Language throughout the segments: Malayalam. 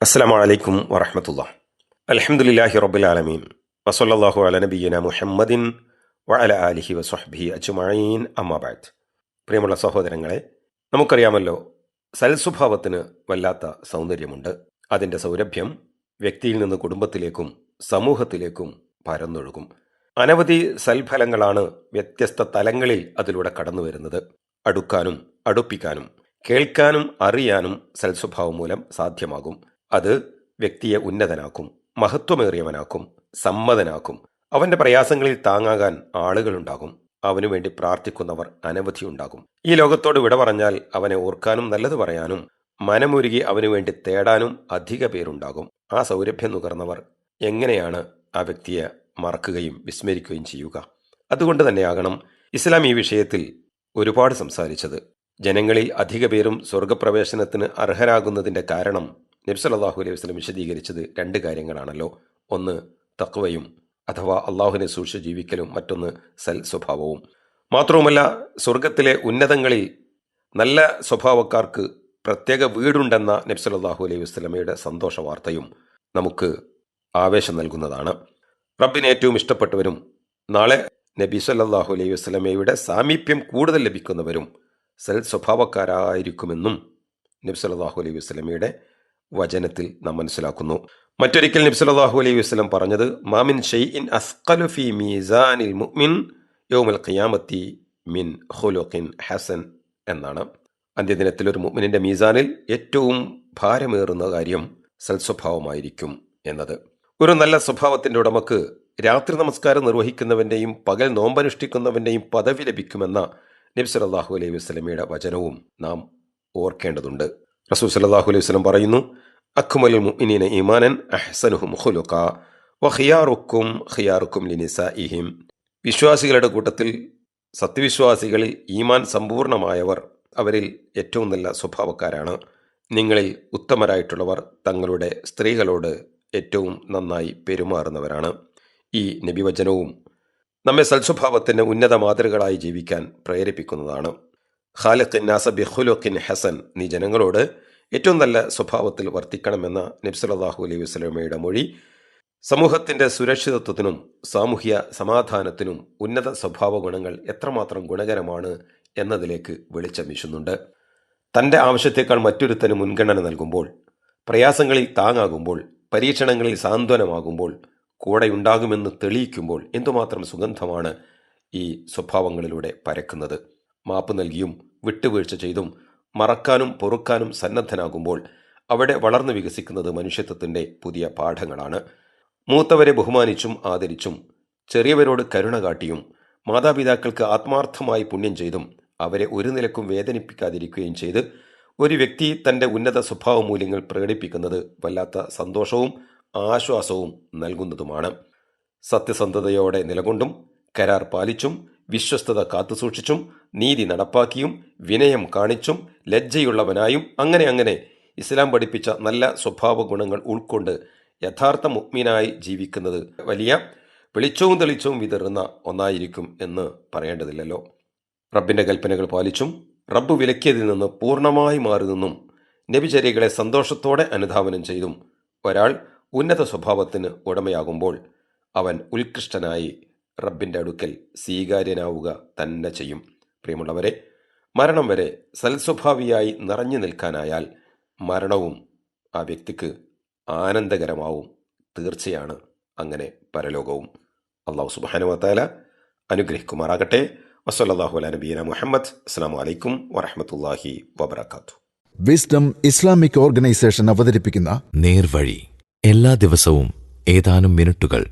അസ്സലാമു അലൈക്കും വറഹ്മത്തുള്ളാഹി. അൽഹംദുലില്ലാഹി റബ്ബിൽ ആലമീൻ വസല്ലല്ലാഹു അലാ നബിയ്യിനാ മുഹമ്മദിൻ വഅലാ ആലിഹി വസ്വഹ്ബിഹി അജ്മഈൻ അമ്മാ ബഅദ്. പ്രിയമുള്ള സഹോദരങ്ങളെ, നമുക്കറിയാമല്ലോ, സൽസ്വഭാവത്തിന് വല്ലാത്ത സൗന്ദര്യമുണ്ട്. അതിൻ്റെ സൗരഭ്യം വ്യക്തിയിൽ നിന്ന് കുടുംബത്തിലേക്കും സമൂഹത്തിലേക്കും പരന്നൊഴുകും. അനവധി സൽഫലങ്ങളാണ് വ്യത്യസ്ത തലങ്ങളിൽ അതിലൂടെ കടന്നു വരുന്നത്. അടുക്കാനും അടുപ്പിക്കാനും കേൾക്കാനും അറിയാനും സൽസ്വഭാവം മൂലം സാധ്യമാകും. അത് വ്യക്തിയെ ഉന്നതനാക്കും, മഹത്വമേറിയവനാക്കും, സമ്മതനാക്കും. അവന്റെ പ്രയാസങ്ങളിൽ താങ്ങാകാൻ ആളുകളുണ്ടാകും. അവനു വേണ്ടി പ്രാർത്ഥിക്കുന്നവർ അനവധിയുണ്ടാകും. ഈ ലോകത്തോട് വിട പറഞ്ഞാൽ അവനെ ഓർക്കാനും നല്ലത് പറയാനും മനമുരുകി അവനു വേണ്ടി തേടാനും അധിക പേരുണ്ടാകും. ആ സൗരഭ്യം നുകർന്നവർ എങ്ങനെയാണ് ആ വ്യക്തിയെ മറക്കുകയും വിസ്മരിക്കുകയും ചെയ്യുക? അതുകൊണ്ട് തന്നെയാകണം ഇസ്ലാം ഈ വിഷയത്തിൽ ഒരുപാട് സംസാരിച്ചത്. ജനങ്ങളിൽ അധിക പേരും സ്വർഗപ്രവേശനത്തിന് അർഹരാകുന്നതിൻ്റെ കാരണം നബി സല്ലല്ലാഹു അലൈഹി വസല്ലം വിശദീകരിച്ചത് രണ്ട് കാര്യങ്ങളാണല്ലോ. ഒന്ന് തഖ്വയും അഥവാ അള്ളാഹുവിനെ സൂക്ഷിച്ച് ജീവിക്കലും, മറ്റൊന്ന് സൽ സ്വഭാവവും. മാത്രവുമല്ല, സ്വർഗത്തിലെ ഉന്നതങ്ങളിൽ നല്ല സ്വഭാവക്കാർക്ക് പ്രത്യേക വീടുണ്ടെന്ന നബി സല്ലല്ലാഹു അലൈഹി വസല്ലമയുടെ സന്തോഷ വാർത്തയും നമുക്ക് ആവേശം നൽകുന്നതാണ്. റബ്ബിന് ഏറ്റവും ഇഷ്ടപ്പെട്ടവരും നാളെ നബി സല്ലല്ലാഹു അലൈഹി വസല്ലമയുടെ സാമീപ്യം കൂടുതൽ ലഭിക്കുന്നവരും സൽ സ്വഭാവക്കാരായിരിക്കുമെന്നും നബി സല്ലല്ലാഹു അലൈഹി വസല്ലമയുടെ വചനത്തിൽ നാം മനസ്സിലാക്കുന്നു. മറ്റൊരിക്കൽ നബി സല്ലല്ലാഹു അലൈഹി വസല്ലം പറഞ്ഞത് മാമിൻ ഷൈഇൻ അസ്ഖലു ഫീ മീസാനിൽ മുഅ്മിൻ യൗമൽ ഖിയാമത്തി മിൻ ഖുലുഖിൻ ഹസൻ എന്നാണ്. അന്ത്യദിനത്തിൽ ഒരു മുഅ്മിനിന്റെ മീസാനിൽ ഏറ്റവും ഭാരമേറുന്ന കാര്യം സൽസ്വഭാവമായിരിക്കും എന്നത്. ഒരു നല്ല സ്വഭാവത്തിന്റെ ഉടമക്ക് രാത്രി നമസ്കാരം നിർവഹിക്കുന്നവന്റെയും പകൽ നോമ്പനുഷ്ഠിക്കുന്നവന്റെയും പദവി ലഭിക്കുമെന്ന നബി സല്ലല്ലാഹു അലൈഹി വസല്ലമയുടെ വചനവും നാം ഓർക്കേണ്ടതുണ്ട്. റസൂൽ സല്ലല്ലാഹു അലൈഹി വസല്ലം പറയുന്നു, അക്മലുൽ മുഅ്മിനീന ഈമാനൻ അഹ്സനുഹും ഖുലുഖാ വഖിയാറുക്കും ഖിയാറുക്കും ലിനിസാഇഹിം. വിശ്വാസികളുടെ കൂട്ടത്തിൽ സത്യവിശ്വാസികളിൽ ഈമാൻ സമ്പൂർണമായവർ അവരിൽ ഏറ്റവും നല്ല സ്വഭാവക്കാരാണ്. നിങ്ങളിൽ ഉത്തമരായിട്ടുള്ളവർ തങ്ങളുടെ സ്ത്രീകളോട് ഏറ്റവും നന്നായി പെരുമാറുന്നവരാണ്. ഈ നബിവചനവും നമ്മെ സൽസ്വഭാവത്തിന് ഉന്നത മാതൃകളായി ജീവിക്കാൻ പ്രേരിപ്പിക്കുന്നതാണ്. ഖാലിഖിൻ നാസ ബിഖുലുഖിൻ ഹസൻ, നീ ജനങ്ങളോട് ഏറ്റവും നല്ല സ്വഭാവത്തിൽ വർത്തിക്കണമെന്ന നബി സല്ലല്ലാഹു അലൈഹി വസല്ലമയുടെ മൊഴി സമൂഹത്തിന്റെ സുരക്ഷിതത്വത്തിനും സാമൂഹ്യ സമാധാനത്തിനും ഉന്നത സ്വഭാവ ഗുണങ്ങൾ എത്രമാത്രം ഗുണകരമാണ് എന്നതിലേക്ക് വെളിച്ചം വീശുന്നുണ്ട്. തൻ്റെ ആവശ്യത്തേക്കാൾ മറ്റൊരുത്തന് മുൻഗണന നൽകുമ്പോൾ, പ്രയാസങ്ങളിൽ താങ്ങാകുമ്പോൾ, പരീക്ഷണങ്ങളിൽ സാന്ത്വനമാകുമ്പോൾ, കൂടെയുണ്ടാകുമെന്ന് തെളിയിക്കുമ്പോൾ എന്തുമാത്രം സുഗന്ധമാണ് ഈ സ്വഭാവങ്ങളിലൂടെ പരക്കുന്നത്. മാപ്പ് നൽകിയും വിട്ടുവീഴ്ച ചെയ്തും മറക്കാനും പൊറുക്കാനും സന്നദ്ധനാകുമ്പോൾ അവിടെ വളർന്നു വികസിക്കുന്നത് മനുഷ്യത്വത്തിൻ്റെ പുതിയ പാഠങ്ങളാണ്. മൂത്തവരെ ബഹുമാനിച്ചും ആദരിച്ചും ചെറിയവരോട് കരുണ കാട്ടിയും മാതാപിതാക്കൾക്ക് ആത്മാർത്ഥമായി പുണ്യം ചെയ്തും അവരെ ഒരു നിലക്കും വേദനിപ്പിക്കാതിരിക്കുകയും ചെയ്ത് ഒരു വ്യക്തി തൻ്റെ ഉന്നത സ്വഭാവ മൂല്യങ്ങൾ പ്രകടിപ്പിക്കുന്നത് വല്ലാത്ത സന്തോഷവും ആശ്വാസവും നൽകുന്നതുമാണ്. സത്യസന്ധതയോടെ നിലകൊണ്ടും കരാർ പാലിച്ചും വിശ്വസ്തത കാത്തുസൂക്ഷിച്ചും നീതി നടപ്പാക്കിയും വിനയം കാണിച്ചും ലജ്ജയുള്ളവനായും അങ്ങനെ ഇസ്ലാം പഠിപ്പിച്ച നല്ല സ്വഭാവ ഗുണങ്ങൾ ഉൾക്കൊണ്ട് യഥാർത്ഥ മുഅ്മിനായി ജീവിക്കുന്നത് വലിയ വെളിച്ചവും തെളിച്ചവും വിതറുന്ന ഒന്നായിരിക്കും എന്ന് പറയേണ്ടതില്ലല്ലോ. റബ്ബിൻ്റെ കൽപ്പനകൾ പാലിച്ചും റബ്ബ് വിലക്കിയതിൽ നിന്ന് പൂർണ്ണമായി മാറി നിന്നും നബിചര്യകളെ സന്തോഷത്തോടെ അനുധാവനം ചെയ്തും ഒരാൾ ഉന്നത സ്വഭാവത്തിന് ഉടമയാകുമ്പോൾ അവൻ ഉത്കൃഷ്ടനായി റബ്ബിൻ്റെ അടുക്കൽ സ്വീകാര്യനാവുക തന്നെ ചെയ്യും. പ്രിയമുള്ളവരെ, മരണം വരെ സൽസ്വഭാവിയായി നിറഞ്ഞു നിൽക്കാനായാൽ മരണവും ആ വ്യക്തിക്ക് ആനന്ദകരമാവും. തീർച്ചയാണ് അങ്ങനെ പരലോകവും. അല്ലാഹു സുബ്ഹാനഹു വ തആല അനുഗ്രഹിക്കുമാറാകട്ടെ. വസല്ലല്ലാഹു അലാ നബിയിനാ മുഹമ്മദ്. അസ്സലാമു അലൈക്കും വറഹ്മത്തുള്ളാഹി വബറകാതുഹു. വിസ്ഡം ഇസ്ലാമിക് ഓർഗനൈസേഷൻ അവതരിപ്പിക്കുന്ന നേർവഴി എല്ലാ ദിവസവും ഏതാനും മിനിറ്റുകൾ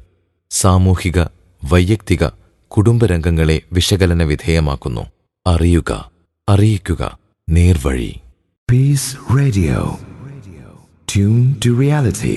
സാമൂഹിക, വൈയക്തിക, കുടുംബരംഗങ്ങളെ വിശകലന വിധേയമാക്കുന്നു. അറിയുക, അറിയിക്കുക. നേർവഴി. Peace Radio. Tune to reality.